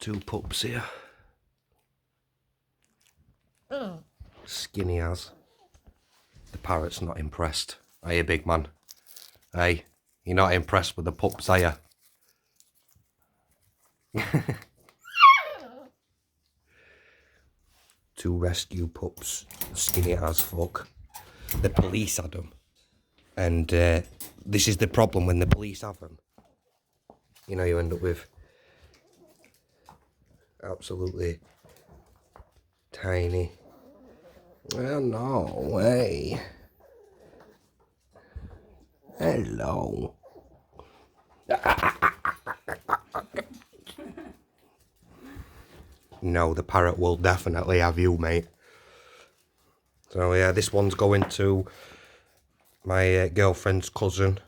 Two pups here. Skinny as. The parrot's not impressed. Are you, big man? Hey, you're not impressed with the pups, are you? Two rescue pups, skinny as fuck. The police had them. And this is the problem when the police have them. You know, you end up with absolutely tiny. Oh no way. Hello. No, the parrot will definitely have you, mate. So yeah, this one's going to my girlfriend's cousin.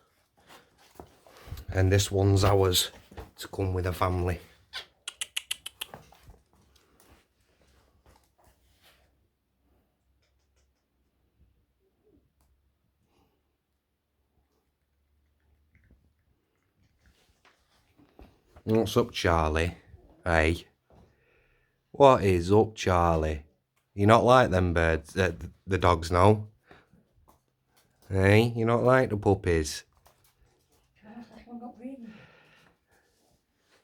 And this one's ours to come with a family. What's up, Charlie? Hey. What is up, Charlie? You not like them birds, the dogs, no? Hey, you not like the puppies?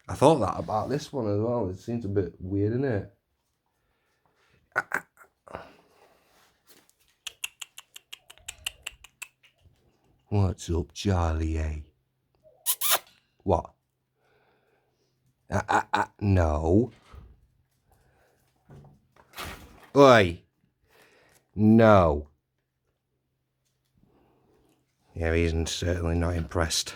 I thought that about this one as well. It seems a bit weird, isn't it? What's up, Charlie, eh? What? No. Oi. No. Yeah, he's certainly not impressed.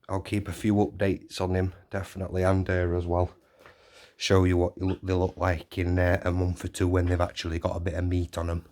I'll keep a few updates on him, definitely, and there as well. Show you what they look like in a month or two when they've actually got a bit of meat on them.